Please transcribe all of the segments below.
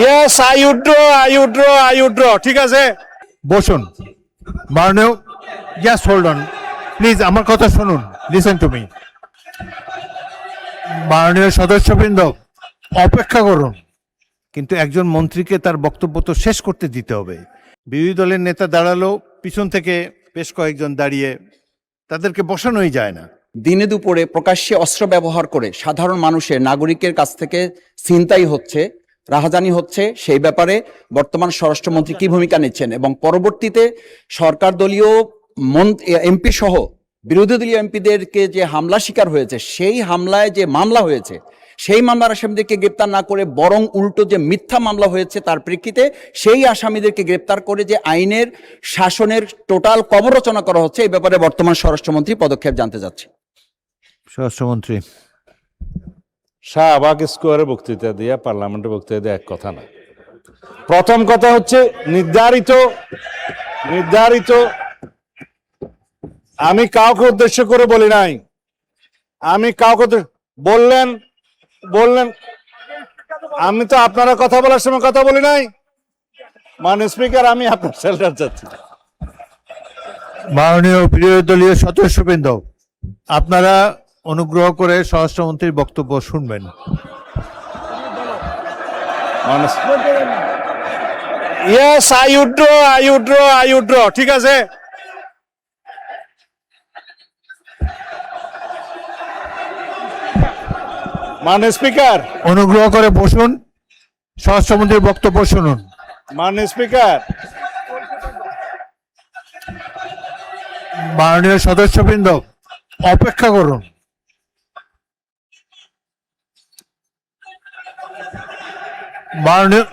Yes, I Woodrow ঠিক আছে। বসুন মাননীয়, জাস্ট হোল্ড অন প্লিজ, আমার কথা শুনুন, লিসেন টু মি। মাননীয় সদস্যবৃন্দ, অপেক্ষা করুন, কিন্তু একজন মন্ত্রীকে তার বক্তব্য তো শেষ করতে দিতে হবে। বিরোধী দলের নেতা দাঁড়ালো, পিছন থেকে বেশ কয়েকজন দাঁড়িয়ে, তাদেরকে বসানোই যায় না। দিনে দুপুরে প্রকাশ্যে অস্ত্র ব্যবহার করে সাধারণ মানুষের নাগরিকের কাছ থেকে ছিনতাই হচ্ছে, রাহাজানি হচ্ছে, সেই ব্যাপারে বর্তমান স্বরাষ্ট্রমন্ত্রী কি ভূমিকা নিচ্ছেন এবং পরবর্তীতে সরকার দলীয় এমপি সহ বিরোধী দলীয় এমপিদেরকে যে হামলা শিকার হয়েছে, সেই হামলায় যে মামলা হয়েছে, সেই মামলার আসামিদেরকে গ্রেপ্তার না করে বরং উল্টো যে মিথ্যা মামলা হয়েছে তার প্রেক্ষিতে সেই আসামিদেরকে গ্রেপ্তার করে যে আইনের শাসনের টোটাল কবরচনা করা হচ্ছে, এই ব্যাপারে বর্তমান স্বরাষ্ট্রমন্ত্রী পদক্ষেপ জানতে চাচ্ছি। স্বরাষ্ট্রমন্ত্রী। শাহবাগ স্কোয়ারে বক্তৃতা দিয়া পার্লামেন্টে বক্তৃতা দেওয়া এক কথা না। প্রথম কথা হচ্ছে নির্ধারিত আমি কাউকে উদ্দেশ্য করে বলি নাই, আমি কাউকে বললেন আমি তো আপনারা কথা বলার সময় কথা বলি নাই। মাননীয় স্পিকার, আমি আপনার শেল্টার চাচ্ছি। মাননীয় বিরোধী দলীয় সদস্যবৃন্দ, আপনারা অনুগ্রহ করে স্বরাষ্ট্রমন্ত্রীর বক্তব্য শুনবেন। ইয়েস, আই উড্র ঠিক আছে। মাননীয় স্পিকার, অনুগ্রহ করে বসুন, স্বরাষ্ট্রমন্ত্রীর বক্তব্য শুনুন। মাননীয় স্পিকার, মাননীয় সদস্যবৃন্দ, অপেক্ষা করুন। মাননীয়,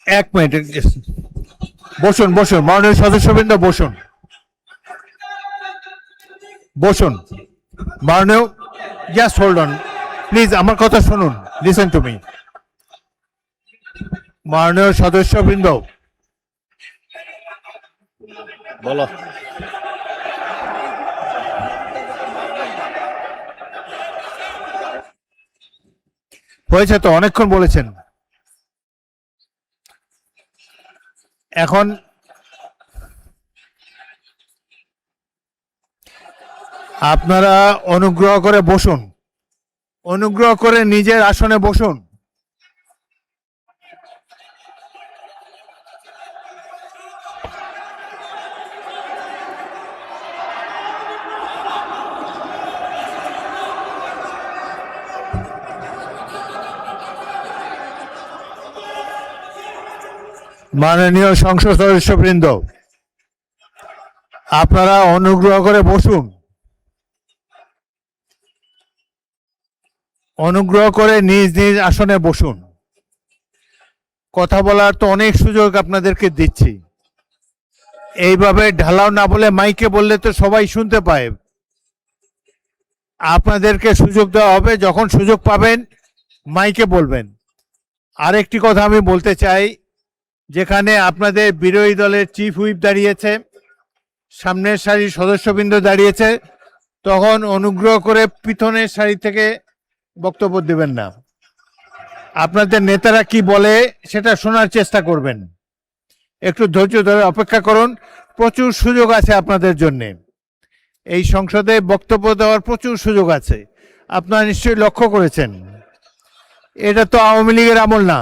এক মিনিট, বসুন। মাননীয় সদস্যবৃন্দ বসুন। মাননীয়, জাস্ট হোল্ড অন প্লিজ, আমার কথা শুনুন, লিসেন টু মি। মাননীয় সদস্যবৃন্দ, বলো। হয়েছে তো, অনেকক্ষণ বলেছেন। এখন আপনারা অনুগ্রহ করে বসুন, অনুগ্রহ করে নিজের আসনে বসুন। মাননীয় সংসদ সদস্যবৃন্দ, আপনারা অনুগ্রহ করে বসুন, অনুগ্রহ করে নিজ নিজ আসনে বসুন। কথা বলার তো অনেক সুযোগ আপনাদেরকে দিচ্ছি, এইভাবে ঢালাও না বলে মাইকে বললে তো সবাই শুনতে পায়। আপনাদেরকে সুযোগ দেওয়া হবে, যখন সুযোগ পাবেন মাইকে বলবেন। আরেকটি কথা আমি বলতে চাই, যেখানে আপনাদের বিরোধী দলের চিফ হুইপ দাঁড়িয়েছে, সামনের সারির সদস্যবৃন্দ দাঁড়িয়েছে, তখন অনুগ্রহ করে পিছনের সারি থেকে বক্তব্য দেবেন না। আপনাদের নেতারা কি বলে সেটা শোনার চেষ্টা করবেন, একটু ধৈর্য ধরে অপেক্ষা করুন। প্রচুর সুযোগ আছে আপনাদের জন্য, এই সংসদে বক্তব্য দেওয়ার প্রচুর সুযোগ আছে, আপনারা নিশ্চয়ই লক্ষ্য করেছেন। এটা তো আওয়ামী লীগের আমল না,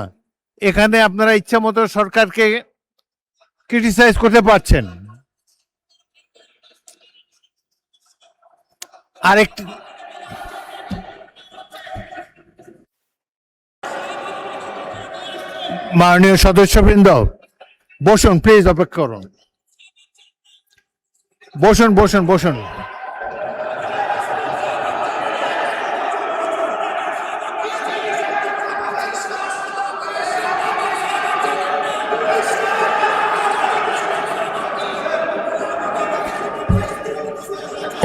এখানে আপনারা ইচ্ছা মতো সরকারকে ক্রিটিসাইজ করতে পারছেন। আরেকটি, মাননীয় সদস্যবৃন্দ বসুন, প্লিজ অপেক্ষা করুন। বসুন।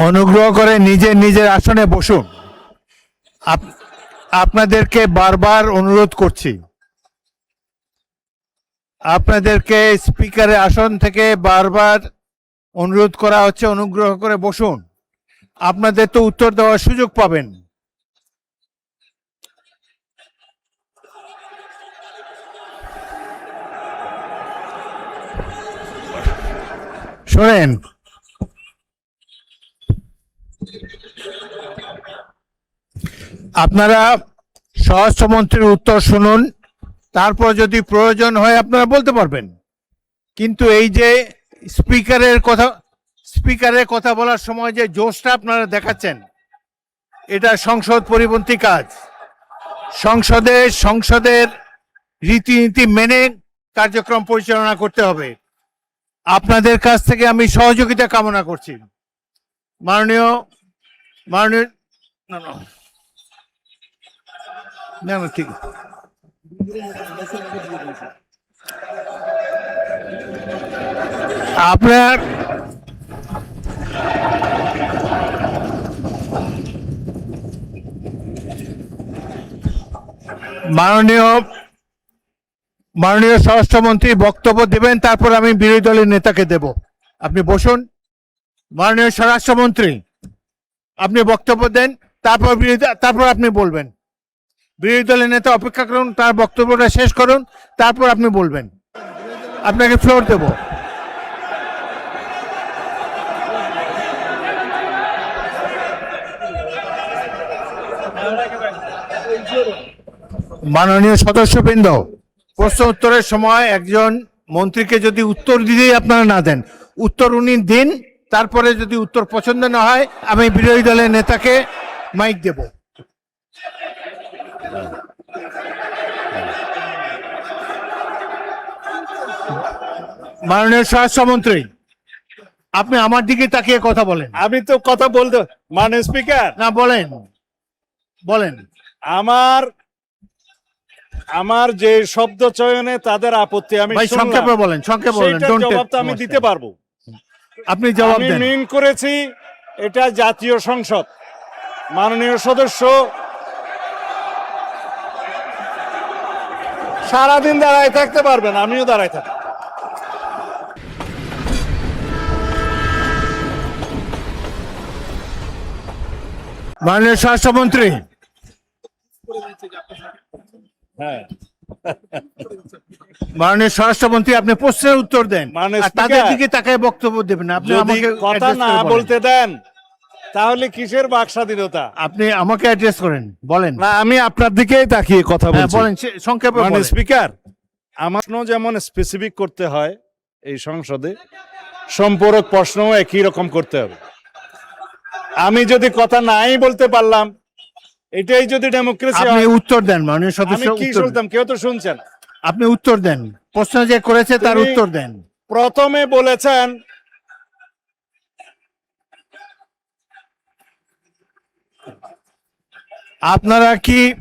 অনুগ্রহ করে নিজের আসনে বসুন। আপনাদেরকে বারবার অনুরোধ করছি, আপনাদেরকে স্পিকারের আসন থেকে বারবার অনুরোধ করা হচ্ছে, অনুগ্রহ করে বসুন। আপনাদের তো উত্তর দেওয়ার সুযোগ পাবেন। শোনেন, আপনারা স্বরাষ্ট্রমন্ত্রীর উত্তর শুনুন, তারপর যদি প্রয়োজন হয় আপনারা বলতে পারবেন। কিন্তু এই যে স্পিকারের কথা বলার সময় যে জোশটা আপনারা দেখাচ্ছেন, এটা সংসদ পরিপন্থী কাজ। সংসদের রীতিনীতি মেনে কার্যক্রম পরিচালনা করতে হবে। আপনাদের কাছ থেকে আমি সহযোগিতা কামনা করছি। মাননীয় মাননীয় না না না না, ঠিক আপনার মাননীয় স্বরাষ্ট্রমন্ত্রী বক্তব্য দেবেন, তারপর আমি বিরোধী দলের নেতাকে দেব। আপনি বসুন। মাননীয় স্বরাষ্ট্রমন্ত্রী, আপনি বক্তব্য দেন, তারপর আপনি বলবেন। বিরোধী দলের নেতা অপেক্ষা করুন, তার বক্তব্যটা শেষ করুন, তারপর আপনি বলবেন। আপনাকে ফ্লোর দেব। মাননীয় সদস্যবৃন্দ, প্রশ্ন উত্তরের সময় একজন মন্ত্রীকে যদি উত্তর দিতেই আপনারা না দেন, উত্তর উনি দিন, তারপরে যদি উত্তর পছন্দ না হয় আমি বিরোধী দলের নেতাকে মাইক দেব। মাননীয় স্বরাষ্ট্রমন্ত্রী, আপনি আমার দিকে তাকিয়ে কথা বলেন। আমি তো কথা বলতে, মাননীয় স্পিকার, না, বলেন বলেন। আমার যে শব্দ চয়নে তাদের আপত্তি আমি ভাই, শুনলাম। সংক্ষেপে বলেন, সংক্ষেপে বলেন। সেইটার Don't জবাব তো take আমি more দিতে time. পারবো। আপনি জবাব আমি দেন। মিন করেছি এটা জাতীয় সংসদ। মাননীয় সদস্য সারাদিন দাঁড়ায় থাকতে পারবেন, আমিও দাঁড়ায় থাকি। মাননীয় স্বরাষ্ট্রমন্ত্রী, হ্যাঁ, মাননীয় স্বরাষ্ট্রমন্ত্রী, আপনি প্রশ্নের উত্তর দেন, মাননীয় আর তাদের স্পিকার, দিকে তাকায় বক্তব্য দেবেন। আপনি যদি আমাকে কথা address না করে বলেন। বলতে দেন তাহলে কিসের বাক স্বাধীনতা? আপনি আমাকে অ্যাড্রেস করেন, বলেন। না, আমি আপনার দিকেই তাকিয়ে কথা হ্যাঁ, বলছি। বলেন, সংক্ষেপে মাননীয় বলেন। স্পিকার, আমার প্রশ্ন যেমন স্পেসিফিক করতে হয় এই সংসদে, সম্পূরক প্রশ্নও একই রকম করতে হবে। আমি যদি কথা নাই বলতে পারলাম, এটাই যদি ডেমোক্রেসি আপনি হয়, উত্তর দেন, মাননীয় আমি সদস্য কি উত্তর দেন। শুনতাম? কেউ তো শুনছেন। আপনি উত্তর দেন, প্রশ্ন যে করেছে তার তুমি- উত্তর দেন। প্রথমে বলেছেন আপনারা কি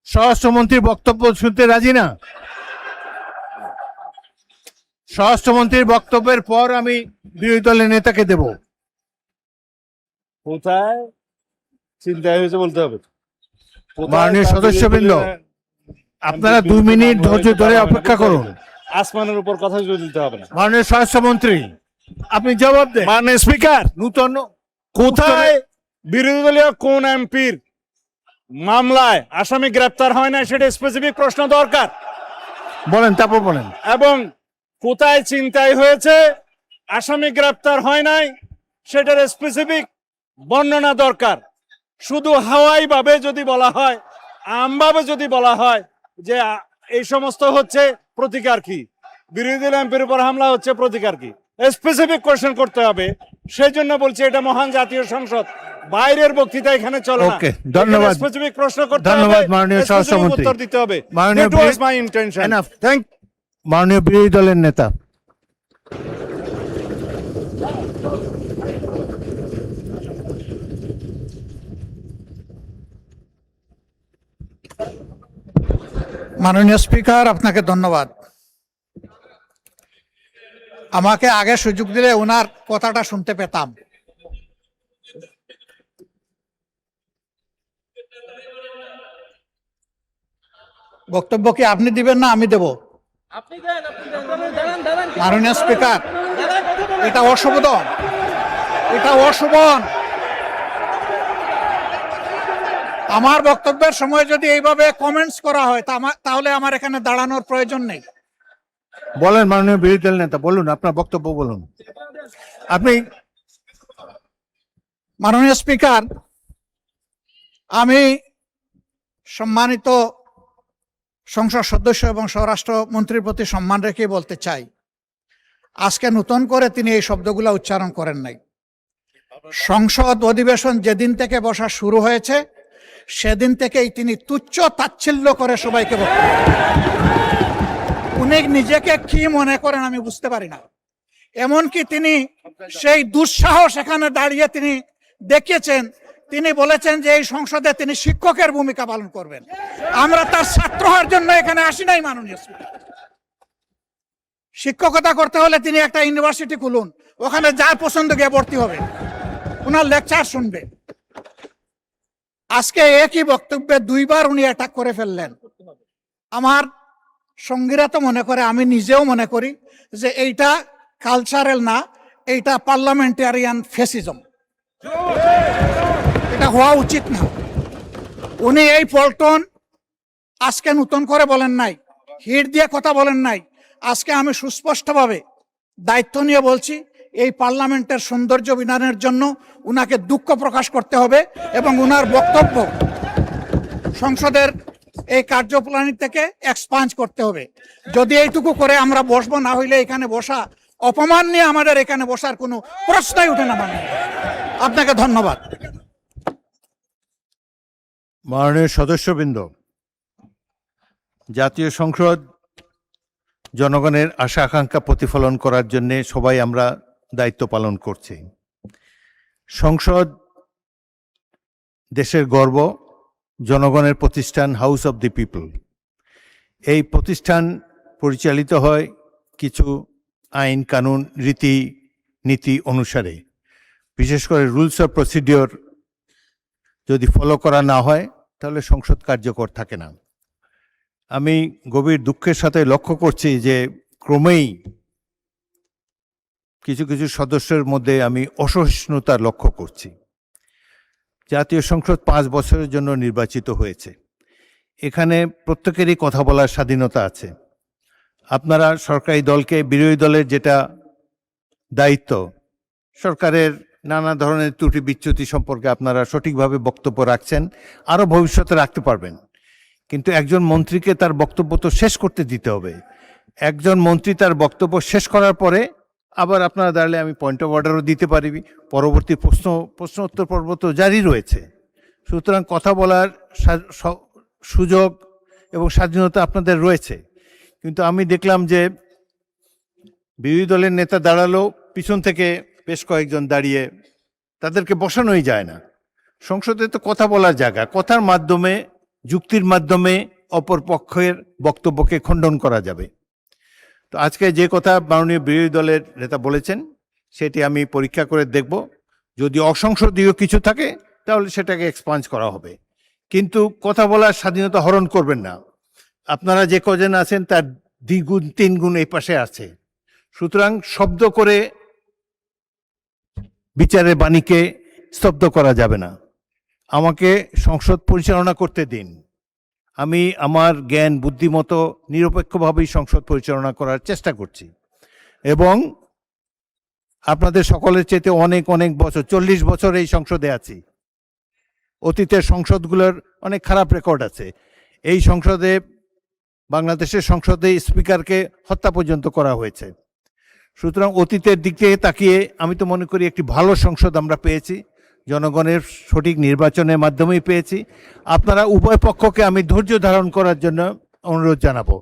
স্বরাষ্ট্রমন্ত্রীর বক্তব্য শুনতে রাজি না? স্বরাষ্ট্রমন্ত্রীর বক্তব্যের পর আমি বিরোধী দলের নেতাকে দেব। কোথায় চিন্তায় হয়েছে বলতে হবে। কোথায় মাননীয় তাদের সদস্যবৃন্দ, বিরুদ্ধে আপনারা 2 মিনিট ধৈর্য ধরে অপেক্ষা করুন। আসমানের উপর কথা দিতে হবে না। মাননীয় স্বরাষ্ট্রমন্ত্রী, আপনি জবাব দেন। মাননীয় স্পিকার, নূতন কোথায় বিরোধী দলীয় কোন এমপির মামলায় আসামি গ্রেপ্তার হয় না সেটা স্পেসিফিক প্রশ্ন দরকার। বলেন, তারপর বলেন। এবং কোথায় ছিনতাই হয়েছে, আসামি গ্রেপ্তার হয় নাই, সেটার স্পেসিফিক বর্ণনা দরকার। শুধু হাওয়াই ভাবে যদি বলা হয়, আমভাবে যদি বলা হয় যে এই সমস্ত হচ্ছে, প্রতিকার কি? বিরোধী দল এমপির উপর হামলা হচ্ছে, প্রতিকার কি? স্পেসিফিক কোশ্চেন করতে হবে। সেই জন্য বলছি এটা মহান জাতীয় সংসদ, বাইরের বক্তৃতা এখানে চলে না। ওকে, ধন্যবাদ। স্পেসিফিক প্রশ্ন করতে হবে, ধন্যবাদ মাননীয় specific স্বরাষ্ট্রমন্ত্রী। উত্তর দিতে হবে। মাননীয় That was my intention. Enough. Thank মাননীয় বিরোধী দলের নেতা। মাননীয় স্পিকার, আপনাকে ধন্যবাদ। আমাকে আগে সুযোগ দিলে ওনার কথাটা শুনতে পেতাম। বক্তব্য কি আপনি দিবেন না আমি দেব? মাননীয় স্পিকার, এটা অশোভন, এটা অশোভন। আমার বক্তব্যের সময় যদি এইভাবে কমেন্টস করা হয় তাহলে আমার এখানে দাঁড়ানোর প্রয়োজন নেই। বলেন মাননীয় বিরোধী দল নেতা, বলুন আপনার বক্তব্য বলুন। আপনি মাননীয় স্পিকার, আমি সম্মানিত সংসদ সদস্য এবং স্বরাষ্ট্র মন্ত্রীর প্রতি সম্মান রেখে বলতে চাই, আজকে নতুন করে তিনি এই শব্দগুলো উচ্চারণ করেন নাই। সংসদ অধিবেশন যেদিন থেকে বসা শুরু হয়েছে সেদিন থেকেই তিনি তুচ্ছ তাচ্ছিল্য করে সবাইকে বক্তব্য উনি নিজেকে কি মনে করেন আমি বুঝতে পারি না। এমনকি তিনি সেই দুঃসাহস এখানে দাঁড়িয়ে তিনি দেখিয়েছেন, তিনি বলেছেন যে এই সংসদে তিনি শিক্ষকের ভূমিকা পালন করবেন। আমরা তার ছাত্র হওয়ার জন্য এখানে আসি নাই মাননীয় স্পিকার। শিক্ষকতা করতে হলে তিনি একটা ইউনিভার্সিটি খুলুন, ওখানে যার পছন্দ গিয়ে ভর্তি হবে, ওনার লেকচার শুনবে। আজকে একই বক্তব্যে দুইবার উনি অ্যাটাক করে ফেললেন। আমার সঙ্গীরা তো মনে করে, আমি নিজেও মনে করি যে এইটা কালচারাল না, এইটা পার্লামেন্টারিয়ান ফেসিজম, এটা হওয়া উচিত না। উনি এই পল্টন আজকে নতুন করে বলেন নাই, হিট দিয়ে কথা বলেন নাই। আজকে আমি সুস্পষ্টভাবে দায়িত্ব নিয়ে বলছি, এই পার্লামেন্টের সৌন্দর্য বিধানের জন্য উনাকে দুঃখ প্রকাশ করতে হবে এবং উনার বক্তব্য সংসদের এই কার্যপ্রণালী থেকে এক্সপাঞ্জ করতে হবে। যদি এইটুকু করে আমরা বসবো, না হইলে এখানে বসা অপমান নিয়ে আমাদের এখানে বসার কোনো প্রশ্নই উঠে না। মানে আপনাকে ধন্যবাদ। মাননীয় সদস্যবৃন্দ, জাতীয় সংসদ জনগণের আশা আকাঙ্ক্ষা প্রতিফলন করার জন্য সবাই আমরা দায়িত্ব পালন করছি। সংসদ দেশের গর্ব, জনগণের প্রতিষ্ঠান, হাউস অব দি পিপল। এই প্রতিষ্ঠান পরিচালিত হয় কিছু আইন কানুন রীতি নীতি অনুসারে। বিশেষ করে রুলস অফ প্রসিডিওর যদি ফলো করা না হয় তাহলে সংসদ কার্যকর থাকে না। আমি গভীর দুঃখের সাথে লক্ষ্য করছি যে ক্রমেই কিছু কিছু সদস্যের মধ্যে আমি অসহিষ্ণুতা লক্ষ্য করছি। জাতীয় সংসদ 5 বছরের জন্য নির্বাচিত হয়েছে। এখানে প্রত্যেকেরই কথা বলার স্বাধীনতা আছে। আপনারা সরকারি দলকে, বিরোধী দলের যেটা দায়িত্ব, সরকারের নানা ধরনের ত্রুটি বিচ্যুতি সম্পর্কে আপনারা সঠিকভাবে বক্তব্য রাখছেন, আরও ভবিষ্যতে রাখতে পারবেন। কিন্তু একজন মন্ত্রীকে তার বক্তব্য তো শেষ করতে দিতে হবে। একজন মন্ত্রী তার বক্তব্য শেষ করার পরে আবার আপনারা দাঁড়ালে আমি পয়েন্ট অফ অর্ডারও দিতে পারি, পরবর্তী প্রশ্নোত্তর পর্ব তো জারি রয়েছে। সুতরাং কথা বলার সুযোগ এবং স্বাধীনতা আপনাদের রয়েছে। কিন্তু আমি দেখলাম যে বিরোধী দলের নেতা দাঁড়ালো, পিছন থেকে বেশ কয়েকজন দাঁড়িয়ে, তাদেরকে বসানোই যায় না। সংসদে তো কথা বলার জায়গা, কথার মাধ্যমে, যুক্তির মাধ্যমে অপর পক্ষের বক্তব্যকে খণ্ডন করা যাবে। তো আজকে যে কথা মাননীয় বিরোধী দলের নেতা বলেছেন সেটি আমি পরীক্ষা করে দেখব। যদি অসংসদীয় কিছু থাকে তাহলে সেটাকে এক্সপাঞ্জ করা হবে, কিন্তু কথা বলার স্বাধীনতা হরণ করবেন না। আপনারা যে কজন আছেন তার 2 গুণ 3 গুণ এই পাশে আছে। সুতরাং শব্দ করে বিচারের বাণীকে স্তব্ধ করা যাবে না। আমাকে সংসদ পরিচালনা করতে দিন। আমি আমার জ্ঞান বুদ্ধিমতো নিরপেক্ষভাবেই সংসদ পরিচালনা করার চেষ্টা করছি এবং আপনাদের সকলের চেয়ে অনেক অনেক বছর, 40 বছর এই সংসদে আছি। অতীতের সংসদগুলোর অনেক খারাপ রেকর্ড আছে। এই সংসদে, বাংলাদেশের সংসদে স্পিকারকে হত্যা পর্যন্ত করা হয়েছে। সুতরাং অতীতের দিক থেকে তাকিয়ে আমি তো মনে করি একটি ভালো সংসদ আমরা পেয়েছি, জনগণের সঠিক নির্বাচনের মাধ্যমেই পেয়েছি। আপনারা উভয় পক্ষকে আমি ধৈর্য ধারণ করার জন্য অনুরোধ জানাবো।